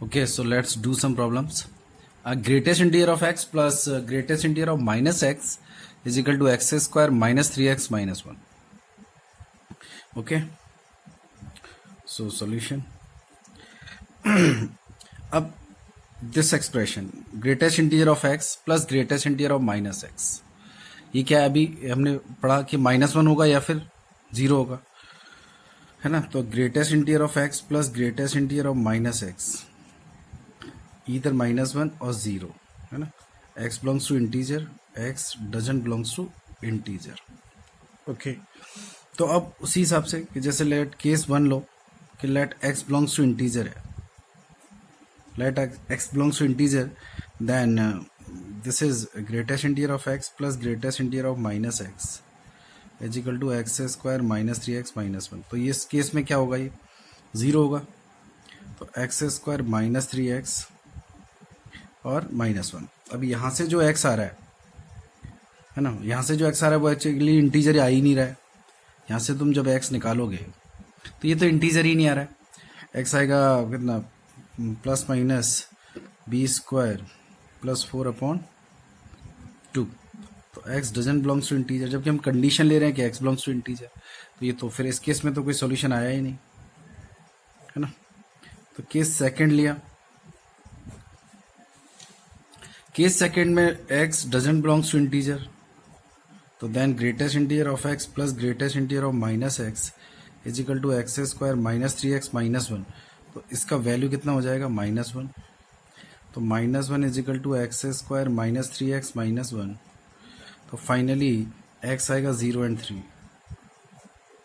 Okay, so let's do some problems. Greatest integer of x plus greatest integer of minus x is equal to x square minus 3x minus 1. Okay, so solution. अब this expression greatest integer of x plus greatest integer of minus x, ये क्या है? अभी हमने पढ़ा कि -1 होगा या फिर 0 होगा, है ना? तो greatest integer of x plus greatest integer of minus x, either -1 or 0, है ना? x belongs to integer, x doesn't belongs to integer. Okay, तो अब उसी हिसाब से कि जैसे लेट केस 1 लो कि late x belongs to integer है, let x belongs to integer, then this is greatest integer of x plus greatest integer of minus x is equal to x square minus 3x minus 1. तो ये इस case में क्या होगा? ये 0 होगा. तो x square minus 3x और -1. अब यहाँ से जो x आ रहा है ना, यहाँ से जो x आ रहा है वो एक्चुअली इंटीजर आ ही नहीं रहा है. यहाँ से तुम जब x निकालोगे तो ये तो इंटीजर ही नहीं आ रहा है. x आएगा कितना? Plus minus b square plus 4/2. तो x doesn't belongs to integer, जबकि हम कंडीशन ले रहे हैं कि x बिलोंग्स टू इंटीजर. तो ये तो फिर इस केस में तो कोई सॉल्यूशन आया ही नहीं, है ना? तो केस सेकंड लिया. केस सेकंड में x doesn't belongs to integer, तो then greatest integer of x plus greatest integer of minus X is equal to x square minus 3x minus 1. तो इसका वैल्यू कितना हो जाएगा? -1. तो -1 is equal to x square minus 3x minus 1. तो finally x आएगा 0 और 3,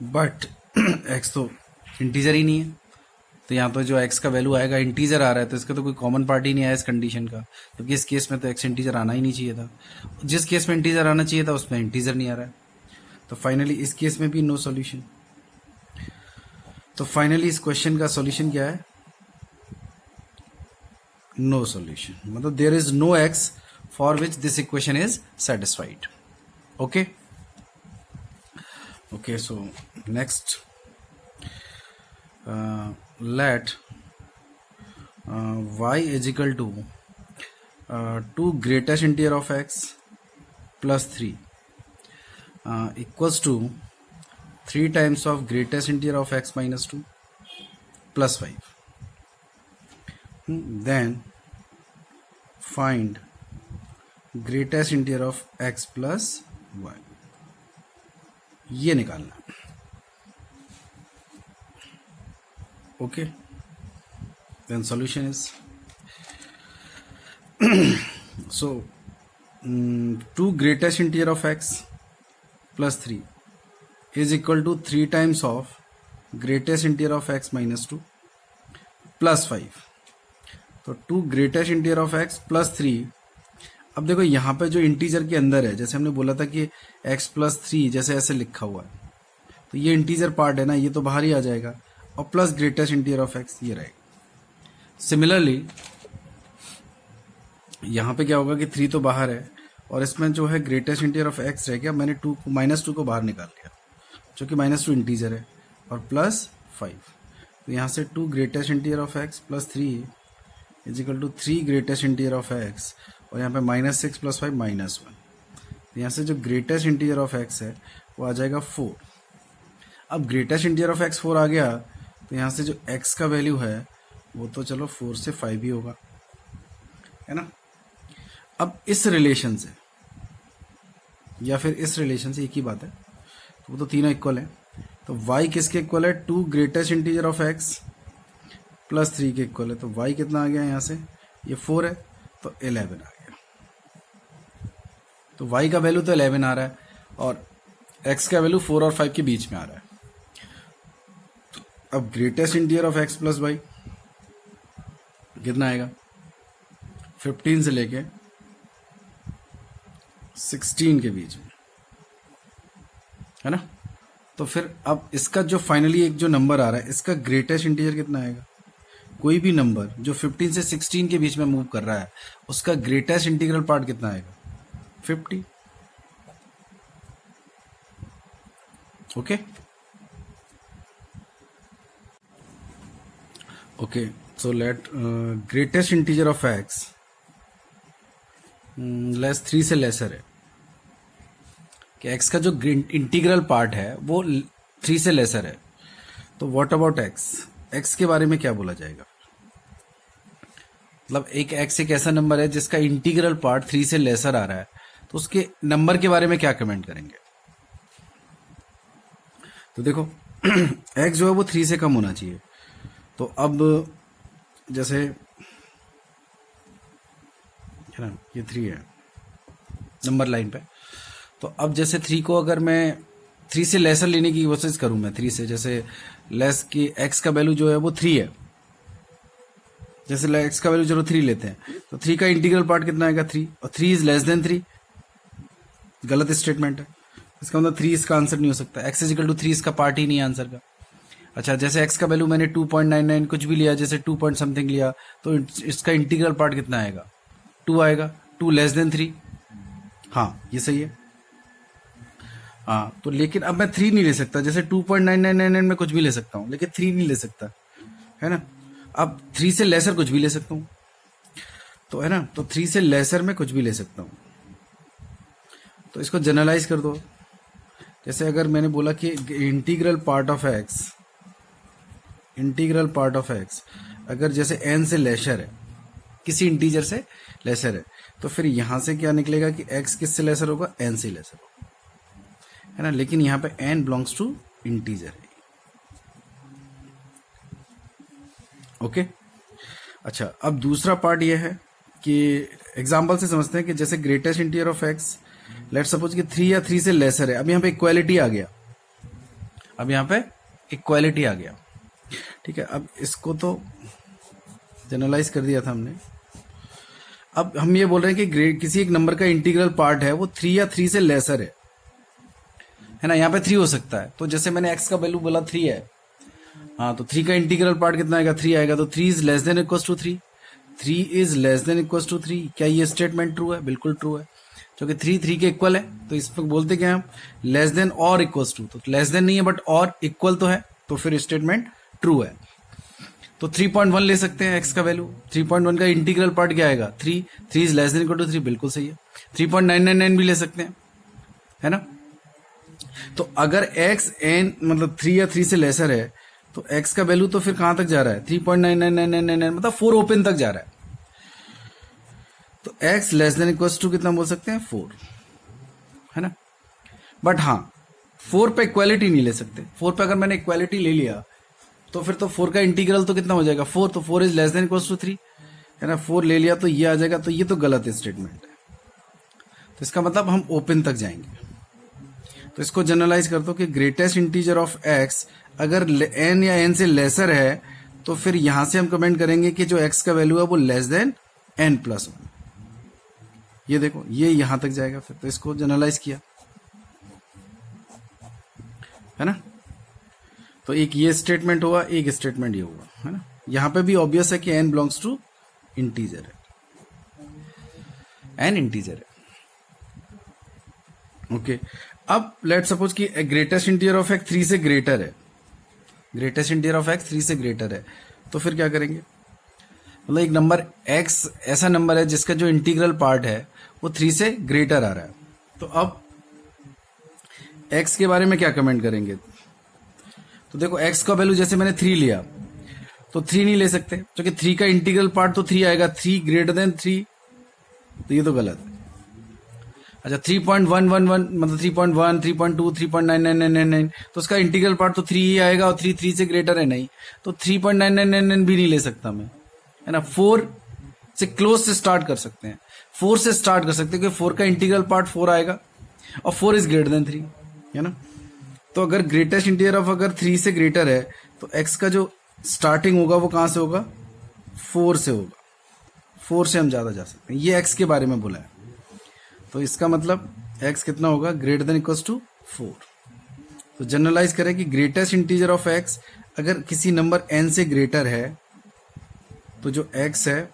बट x तो इंटीजर ही नहीं है. तो यहाँ पर जो x का वैल्यू आएगा इंटीजर आ रहा है, तो इसका तो कोई कॉमन पार्ट ही नहीं आया इस कंडीशन का, क्योंकि इस केस में तो x इंटीजर आना ही नहीं चाहिए था. जिस केस में इंटीजर आना चाहिए था उसमें इंटीजर नहीं आ रहा है. तो फाइनली इस केस में भी नो सॉल्यूशन. तो फाइनली इस क्वेश्चन का सॉल्यूशन क्या है? No solution. मतलब there is no x for which this equation is satisfied. Okay okay, so next let y is equal to 2 greatest integer of x plus 3 equals to 3 times of greatest integer of x minus 2 plus 5. Then find greatest integer of x plus y. ये निकालना है. Okay, then solution is so 2 greatest integer of x plus 3 is equal to 3 times of greatest integer of x minus 2 plus 5. तो 2 greatest integer of x plus 3. अब देखो यहाँ पे जो integer के अंदर है, जैसे हमने बोला था कि x plus 3 जैसे ऐसे लिखा हुआ है, तो ये इंटीजर पार्ट है ना, ये तो बाहर ही आ जाएगा, और plus greatest integer of x ये रहेगा. सिमिलरली यहाँ पे क्या होगा कि 3 तो बाहर है और इसमें जो है ग्रेटेस्ट इंटीजर ऑफ एक्स रह गया. मैंने -2 को बाहर निकाल लिया, जो कि -2 इंटीजर है, और प्लस 5. तो यहाँ से 2 greatest integer of x plus 3 is equal to 3 greatest integer of x, और यहाँ पे -6 प्लस 5 -1. तो यहाँ से जो ग्रेटेस्ट इंटीजर ऑफ एक्स है वो आ जाएगा 4. अब ग्रेटेस्ट इंटीजर ऑफ एक्स 4 आ गया, तो यहाँ से जो x का वैल्यू है वो तो चलो 4 से 5 ही होगा, है ना? अब इस रिलेशन से या फिर इस रिलेशन से एक ही बात है, तो वो तो तीनों इक्वल है. तो y किसके इक्वल है? 2 greatest integer of x plus 3 के इक्वल है. तो y कितना आ गया यहाँ से? ये 4 है, तो 11 आ गया. तो y का वैल्यू तो 11 आ रहा है और x का वैल्यू 4 और 5 के बीच में आ रहा है. अब greatest integer of x plus y कितना आएगा? 15 से लेके 16 के बीच में, है ना? तो फिर अब इसका जो फाइनली एक जो नंबर आ रहा है, इसका ग्रेटेस्ट इंटीजर कितना आएगा? कोई भी नंबर जो 15 से 16 के बीच में मूव कर रहा है, उसका ग्रेटेस्ट इंटीग्रल पार्ट कितना आएगा? 50. Okay okay So let greatest integer of x less 3 से लेसर है कि x का जो इंटीग्रल पार्ट है वो 3 से लेसर है. तो व्हाट अबाउट x? x के बारे में क्या बोला जाएगा? मतलब एक x एक ऐसा नंबर है जिसका इंटीग्रल पार्ट 3 से लेसर आ रहा है, तो उसके नंबर के बारे में क्या कमेंट करेंगे? तो देखो x जो है वो 3 से कम होना चाहिए. तो अब जैसे है ना, ये 3 है नंबर लाइन पे. तो अब जैसे 3 को अगर मैं 3 से लेसर लेने की कोशिश करूं, मैं 3 से जैसे लेस की x का वैल्यू जो है वो 3 है. जैसे x का वैल्यू चलो 3 लेते हैं, तो 3 का इंटीग्रल पार्ट कितना आएगा? 3. और 3 इज लेस देन 3. गलत स्टेटमेंट है. इसका मतलब 3 इसका आंसर नहीं हो सकता. x इजिकल टू 3 इसका पार्ट ही नहीं है आंसर का. अच्छा, जैसे x का वैल्यू मैंने 2.99 कुछ भी लिया, जैसे 2 पॉइंट समथिंग लिया, तो इसका इंटीग्रल पार्ट कितना आएगा? 2 आएगा. 2 लेस देन 3. हाँ, ये सही है. हाँ, तो लेकिन अब मैं 3 नहीं ले सकता. जैसे 2.9999 में कुछ भी ले सकता हूँ, लेकिन 3 नहीं ले सकता, है ना. अब 3 से लेसर कुछ भी ले सकता हूँ, तो है ना. तो 3 से लेसर में कुछ भी ले सकता हूँ. तो इसको जनरलाइज कर दो. जैसे अगर मैंने बोला कि इंटीग्रल पार्ट ऑफ एक्स अगर जैसे n से लेसर है, किसी इंटीजर से लेसर है, तो फिर यहां से क्या निकलेगा कि x किससे लेसर होगा? n से लेसर होगा, है ना. लेकिन यहां पे n बिलोंग्स टू इंटीजर है. ओके. अच्छा, अब दूसरा पार्ट ये है कि एग्जांपल से समझते हैं कि जैसे greatest integer of x, let's suppose कि 3 या 3 से लेसर है. अब यहाँ पे इक्वालिटी आ गया. ठीक है. अब इसको तो जनरलाइज कर दिया था हमने. अब हम ये बोल रहे हैं कि किसी एक नंबर का इंटीग्रल पार्ट है वो 3 या 3 से लेसर है ना. यहाँ पे 3 हो सकता है. तो जैसे मैंने x का वैल्यू बोला 3 है, हाँ, तो 3 का इंटीग्रल पार्ट कितना आएगा? 3 आएगा. तो 3 is less than equal to 3. 3 is less than equal to 3. क्या ये स्टेटमेंट ट्रू है? बिल्कुल ट्रू है, क्योंकि 3 के इक्वल है. तो इस पर बोलते क्या हम? लेस देन और इक्वल टू. तो लेस देन नहीं है बट और इक्वल तो है, तो फिर स्टेटमेंट ट्रू है. तो 3.1 ले सकते हैं x का वैल्यू. 3.1 का इंटीग्रल पार्ट क्या आएगा? 3. 3 is less than equal to 3. बिल्कुल सही है. 3.999 भी ले सकते हैं, है ना. तो अगर x n मतलब 3 या 3 से लेसर है, तो x का वैल्यू तो फिर कहां तक जा रहा है? 3.99999 मतलब 4 ओपन तक जा रहा है. तो x less than equal to कितना बोल सकते हैं? 4, है ना. बट हाँ, 4 पे इक्वालिटी नहीं ले सकते. 4 पे अगर मैंने इक्वालिटी ले लिया तो फिर तो 4 का इंटीग्रल तो कितना हो जाएगा? 4. तो 4 is less than equal to 3, है ना. 4 ले लिया तो ये आ जाएगा. तो ये तो गलत स्टेटमेंट है. तो इसका मतलब हम ओपन तक जाएंगे. तो इसको जनरलाइज कर दो कि ग्रेटेस्ट इंटीजर ऑफ x अगर n या n से लेसर है, तो फिर यहां से हम कमेंट करेंगे कि जो x का वैल्यू है वो लेस देन n+1. ये देखो, ये यहां तक जाएगा फिर. तो इसको जनरलाइज किया, है ना. तो एक ये स्टेटमेंट हुआ, एक स्टेटमेंट ये हुआ, है ना. यहां पे भी ऑब्वियस है कि n बिलोंग्स टू इंटीजर है. n इंटीजर है. ओके. अब लेट सपोज कि ग्रेटेस्ट इंटीजर ऑफ x 3 से ग्रेटर है. ग्रेटेस्ट इंटीजर ऑफ x 3 से ग्रेटर है, तो फिर क्या करेंगे? मतलब एक नंबर x ऐसा नंबर है जिसका जो इंटीग्रल पार्ट है वो 3 से ग्रेटर आ रहा है. तो अब x के बारे में क्या कमेंट करेंगे? तो देखो, x का वैल्यू जैसे मैंने 3 लिया, तो 3 नहीं ले सकते, क्योंकि 3 का इंटीग्रल पार्ट तो 3 आएगा. 3 ग्रेटर देन 3, तो ये तो गलत है. अच्छा, 3.111 मतलब 3.1, 3.2, 3.9999, तो उसका इंटीग्रल पार्ट तो 3 ही आएगा, और 3 से ग्रेटर है नहीं, तो 3.9999 भी नहीं ले सकता मैं, है ना. 4 से क्लोज से स्टार्ट कर सकते हैं. 4 से स्टार्ट कर सकते हैं, क्योंकि 4 का इंटीग्रल पार्ट 4 आएगा, और 4 इज ग्रेटर देन 3, है ना. तो अगर ग्रेटेस्ट इंटीजर ऑफ अगर 3 से ग्रेटर है, तो x का जो स्टार्टिंग होगा वो कहां से होगा? 4 से होगा. 4 से हम ज्यादा जा सकते हैं. ये x के बारे में बोला है. तो इसका मतलब x कितना होगा? Greater than equal to 4. तो जनरलाइज करें कि ग्रेटेस्ट इंटीजर ऑफ x अगर किसी नंबर n से ग्रेटर है, तो जो x है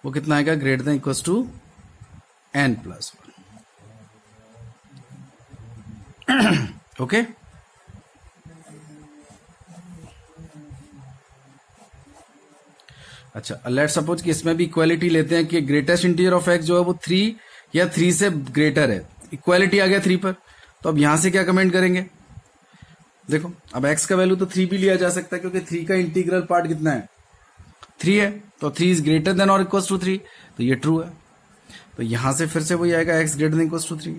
वो कितना आएगा? Greater than equal to n+1. Okay. अच्छा, लेट सपोज कि इसमें भी इक्वालिटी लेते हैं कि ग्रेटेस्ट इंटीजर ऑफ एक्स जो है वो 3 या 3 से ग्रेटर है। इक्वालिटी आ गया 3 पर, तो अब यहां से क्या कमेंट करेंगे? देखो अब x का वैल्यू तो 3 भी लिया जा सकता है क्योंकि 3 का इंटीग्रल पार्ट कितना है? 3 है, तो 3 इज ग्रेटर देन और इक्वल टू 3, तो ये ट्रू है। तो यहां से फिर से वही आएगा x greater than equal to 3।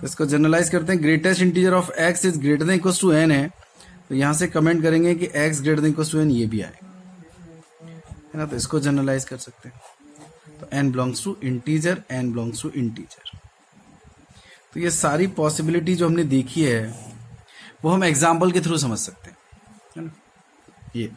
तो इसको जनरलाइज करते हैं, greatest integer of x is greater than equal to n है, तो यहां से कमेंट करेंगे कि x greater than equal to n, ये भी आएगा, है ना। तो इसको जनरलाइज कर सकते हैं, तो n belongs to integer, n belongs to integer. तो ये सारी पॉसिबिलिटी जो हमने देखी है वो हम एग्जाम्पल के थ्रू समझ सकते हैं, है ना। ये